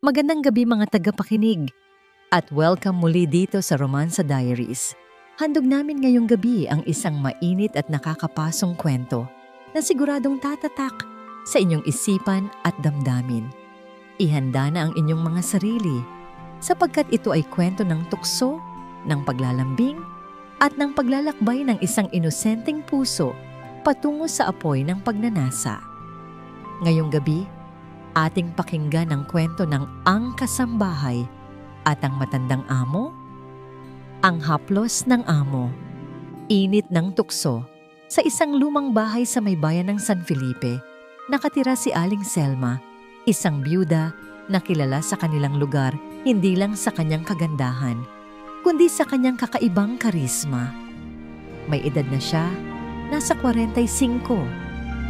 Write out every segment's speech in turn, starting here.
Magandang gabi mga tagapakinig at welcome muli dito sa Romansa Diaries. Handog namin ngayong gabi ang isang mainit at nakakapasong kwento na siguradong tatatak sa inyong isipan at damdamin. Ihanda na ang inyong mga sarili sapagkat ito ay kwento ng tukso, ng paglalambing at ng paglalakbay ng isang inosenteng puso patungo sa apoy ng pagnanasa. Ngayong gabi, ating pakinggan ang kwento ng Ang Kasambahay at ang Matandang Amo, ang haplos ng amo, init ng tukso. Sa isang lumang bahay sa may bayan ng San Felipe, nakatira si Aling Selma, isang byuda na kilala sa kanilang lugar hindi lang sa kanyang kagandahan, kundi sa kanyang kakaibang karisma. May edad na siya, nasa 45,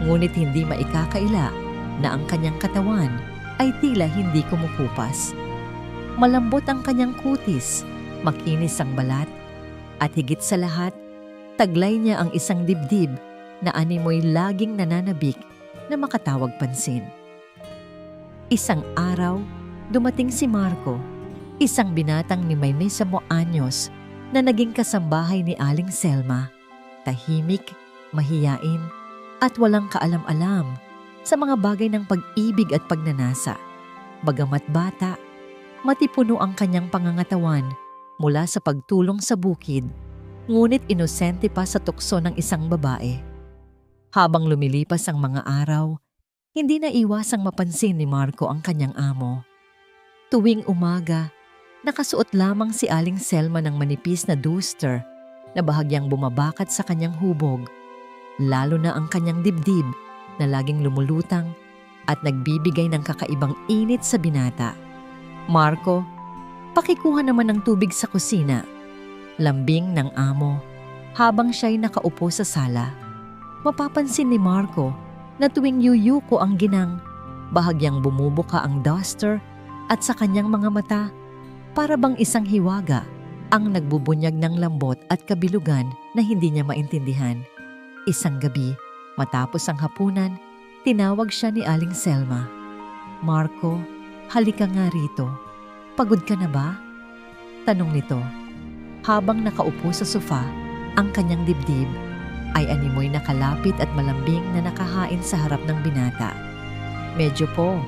ngunit hindi maikakaila na ang kanyang katawan ay tila hindi kumukupas. Malambot ang kanyang kutis, makinis ang balat, at higit sa lahat, taglay niya ang isang dibdib na animoy laging nananabik na makatawag pansin. Isang araw, dumating si Marco, isang binatang ni may 10 anyos na naging kasambahay ni Aling Selma, tahimik, mahiyain, at walang kaalam-alam sa mga bagay ng pag-ibig at pagnanasa. Bagamat bata, matipuno ang kanyang pangangatawan mula sa pagtulong sa bukid, ngunit inosente pa sa tukso ng isang babae. Habang lumilipas ang mga araw, hindi na iwasang mapansin ni Marco ang kanyang amo. Tuwing umaga, nakasuot lamang si Aling Selma ng manipis na duster na bahagyang bumabakat sa kanyang hubog, lalo na ang kanyang dibdib na laging lumulutang at nagbibigay ng kakaibang init sa binata. Marco, pakikuha naman ng tubig sa kusina. Lambing ng amo habang siya'y nakaupo sa sala. Mapapansin ni Marco na tuwing yuyuko ang ginang, bahagyang bumubuka ang duster at sa kanyang mga mata, para bang isang hiwaga ang nagbubunyag ng lambot at kabilugan na hindi niya maintindihan. Isang gabi, matapos ang hapunan, tinawag siya ni Aling Selma. "Marco, halika nga rito. Pagod ka na ba?" Tanong nito. Habang nakaupo sa sofa, ang kanyang dibdib ay animoy nakalapit at malambing na nakahain sa harap ng binata. "Medyo po,"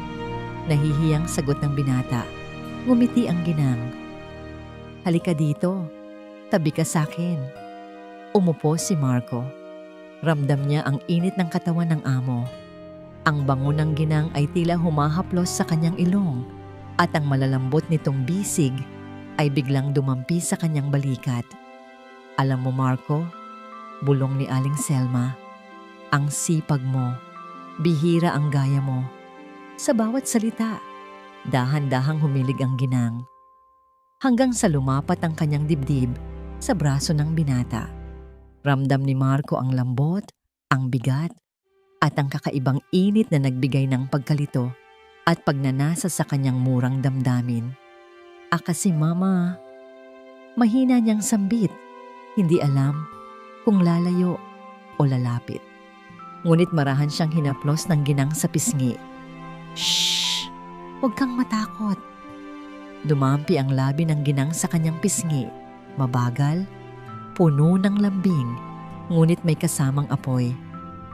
nahihiyang sagot ng binata. Ngumiti ang ginang. "Halika dito. Tabi ka sakin." Umupo si Marco. Ramdam niya ang init ng katawan ng amo. Ang bango ng ginang ay tila humahaplos sa kanyang ilong at ang malalambot nitong bisig ay biglang dumampi sa kanyang balikat. "Alam mo Marco," bulong ni Aling Selma, "ang sipag mo, bihira ang gaya mo." Sa bawat salita, dahan-dahang humilig ang ginang, hanggang sa lumapat ang kanyang dibdib sa braso ng binata. Ramdam ni Marco ang lambot, ang bigat, at ang kakaibang init na nagbigay ng pagkalito at pagnanasa sa kanyang murang damdamin. "Kasi mama," mahina niyang sambit, hindi alam kung lalayo o lalapit. Ngunit marahan siyang hinaplos ng ginang sa pisngi. "Shh! Huwag kang matakot." Dumampi ang labi ng ginang sa kanyang pisngi, mabagal, puno ng lambing, ngunit may kasamang apoy.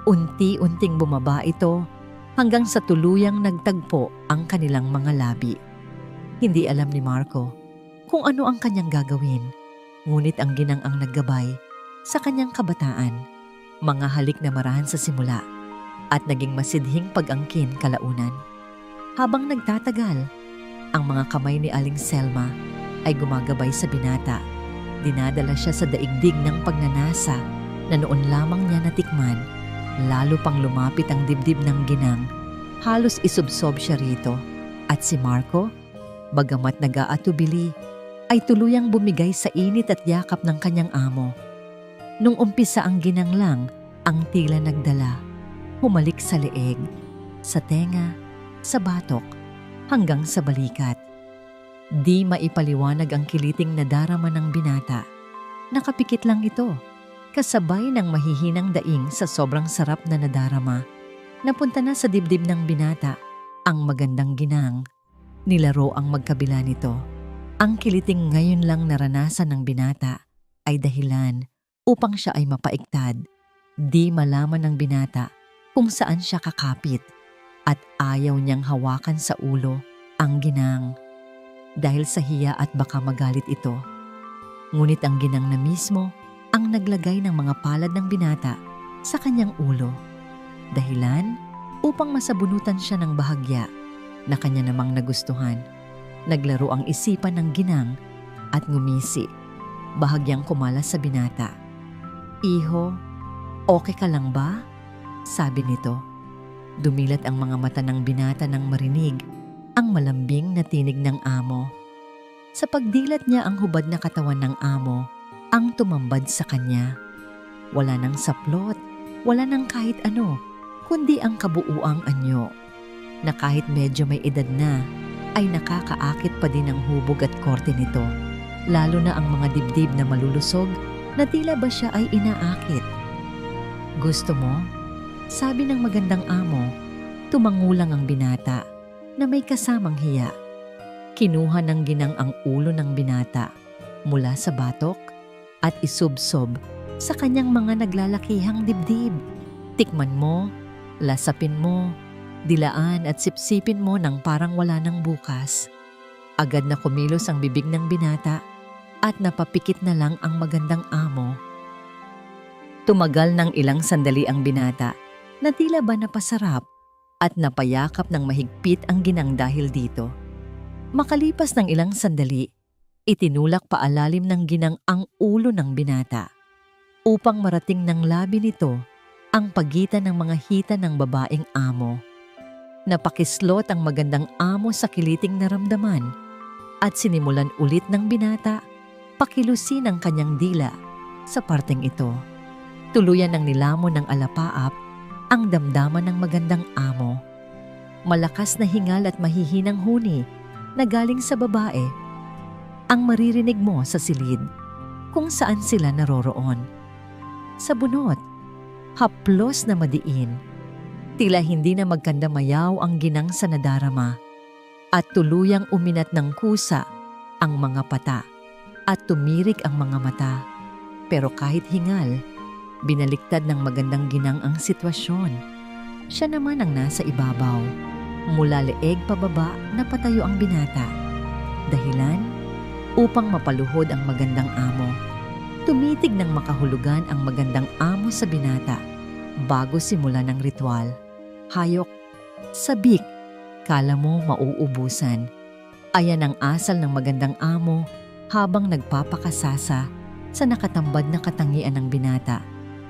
Unti-unting bumaba ito hanggang sa tuluyang nagtagpo ang kanilang mga labi. Hindi alam ni Marco kung ano ang kanyang gagawin, ngunit ang ginang ang naggabay sa kanyang kabataan. Mga halik na marahan sa simula at naging masidhing pag-angkin kalaunan. Habang nagtatagal, ang mga kamay ni Aling Selma ay gumagabay sa binata. Dinadala siya sa daigdig ng pagnanasa na noon lamang niya natikman. Lalo pang lumapit ang dibdib ng ginang. Halos isubsob siya rito. At si Marco, bagamat nag-aatubili, ay tuluyang bumigay sa init at yakap ng kanyang amo. Nung umpisa ang ginang lang, ang tila nagdala. Humalik sa leeg, sa tenga, sa batok, hanggang sa balikat. Di maipaliwanag ang kiliting nadarama ng binata. Nakapikit lang ito, kasabay ng mahihinang daing sa sobrang sarap na nadarama. Napunta na sa dibdib ng binata ang magandang ginang. Nilaro ang magkabila nito. Ang kiliting ngayon lang naranasan ng binata ay dahilan upang siya ay mapaiktad. Di malaman ng binata kung saan siya kakapit at ayaw niyang hawakan sa ulo ang ginang dahil sa hiya at baka magalit ito. Ngunit ang ginang na mismo ang naglagay ng mga palad ng binata sa kanyang ulo. Dahilan upang masabunutan siya ng bahagya na kanya namang nagustuhan. Naglaro ang isipan ng ginang at ngumisi. Bahagyang kumalas sa binata. "Iho, okay ka lang ba?" sabi nito. Dumilat ang mga mata ng binata nang marinig ang malambing na tinig ng amo. Sa pagdilat niya ang hubad na katawan ng amo ang tumambad sa kanya. Wala nang saplot, wala nang kahit ano, kundi ang kabuuang anyo na kahit medyo may edad na ay nakakaakit pa din ang hubog at korte nito, lalo na ang mga dibdib na malulusog na tila ba siya ay inaakit. "Gusto mo?" sabi ng magandang amo. Tumangulang ang binata na may kasamang hiya. Kinuha ng ginang ang ulo ng binata mula sa batok at isubsob sa kanyang mga naglalakihang dibdib. "Tikman mo, lasapin mo, dilaan at sipsipin mo nang parang wala nang bukas." Agad na kumilos ang bibig ng binata at napapikit na lang ang magandang amo. Tumagal ng ilang sandali ang binata na tila ba napasarap at napayakap ng mahigpit ang ginang dahil dito. Makalipas ng ilang sandali, itinulak paalalim ng ginang ang ulo ng binata upang marating ng labi nito ang pagitan ng mga hita ng babaeng amo. Napakislot ang magandang amo sa kiliting naramdaman at sinimulan ulit ng binata pakilusin ang kanyang dila sa parteng ito. Tuluyan ng nilamon ng alapaap ang damdaman ng magandang amo. Malakas na hingal at mahihinang huni na galing sa babae ang maririnig mo sa silid kung saan sila naroroon. Sa bunot, haplos na madiin, tila hindi na magkandamayaw ang ginang sa nadarama at tuluyang uminat ng kusa ang mga pata at tumirik ang mga mata. Pero kahit hingal, binaliktad ng magandang ginang ang sitwasyon. Siya naman ang nasa ibabaw. Mula leeg pababa napatayo ang binata. Dahilan upang mapaluhod ang magandang amo. Tumitig ng makahulugan ang magandang amo sa binata bago simulan ang ritual. Hayok, sabik, kala mo mauubusan. Ayan ang asal ng magandang amo habang nagpapakasasa sa nakatambad na katangian ng binata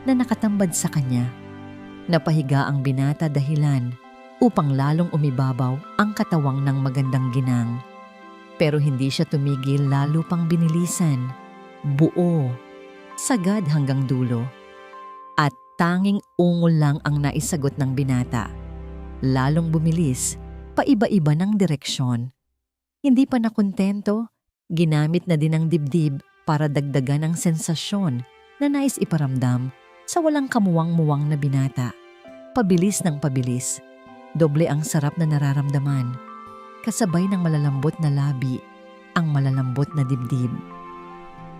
na nakatambad sa kanya. Napahiga ang binata dahilan upang lalong umibabaw ang katawang ng magandang ginang. Pero hindi siya tumigil, lalo pang binilisan. Buo, sagad hanggang dulo. At tanging ungol lang ang naisagot ng binata. Lalong bumilis, paiba-iba ng direksyon. Hindi pa nakontento, ginamit na din ang dibdib para dagdagan ang sensasyon na nais iparamdam sa walang kamuwang-muwang na binata. Pabilis ng pabilis, doble ang sarap na nararamdaman, kasabay ng malalambot na labi, ang malalambot na dibdib.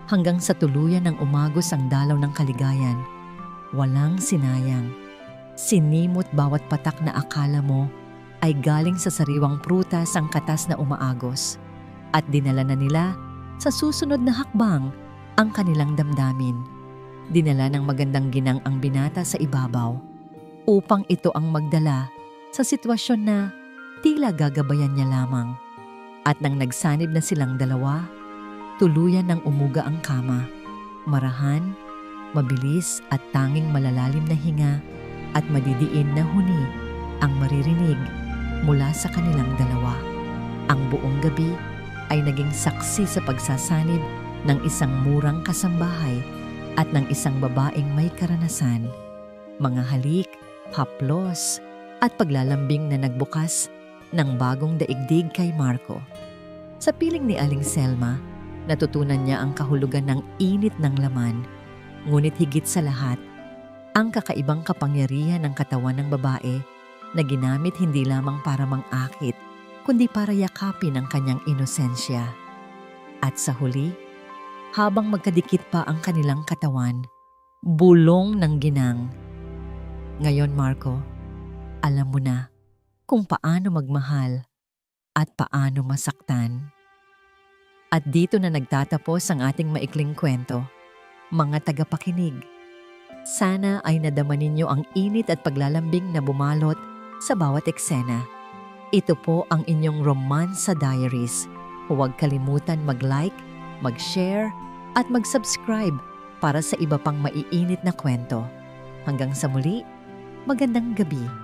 Hanggang sa tuluyan ng umagos ang dalaw ng kaligayan, walang sinayang. Sinimot bawat patak na akala mo ay galing sa sariwang prutas ang katas na umaagos, at dinala na nila sa susunod na hakbang ang kanilang damdamin. Dinala ng magandang ginang ang binata sa ibabaw upang ito ang magdala sa sitwasyon na tila gagabayan niya lamang. At nang nagsanib na silang dalawa, tuluyan ng umuga ang kama. Marahan, mabilis at tanging malalalim na hinga at madidiin na huni ang maririnig mula sa kanilang dalawa. Ang buong gabi ay naging saksi sa pagsasanib ng isang murang kasambahay at ng isang babaeng may karanasan. Mga halik, haplos, at paglalambing na nagbukas ng bagong daigdig kay Marco. Sa piling ni Aling Selma, natutunan niya ang kahulugan ng init ng laman, ngunit higit sa lahat, ang kakaibang kapangyarihan ng katawan ng babae na ginamit hindi lamang para mangakit, kundi para yakapin ang kanyang inosensya. At sa huli, habang magkadikit pa ang kanilang katawan, bulong ng ginang. Ngayon, Marco, alam mo na kung paano magmahal at paano masaktan. At dito na nagtatapos ang ating maikling kwento. Mga tagapakinig, sana ay nadama ninyo ang init at paglalambing na bumalot sa bawat eksena. Ito po ang inyong Romansa Diaries. Huwag kalimutan mag-like, mag-share at mag-subscribe para sa iba pang maiinit na kwento. Hanggang sa muli, magandang gabi.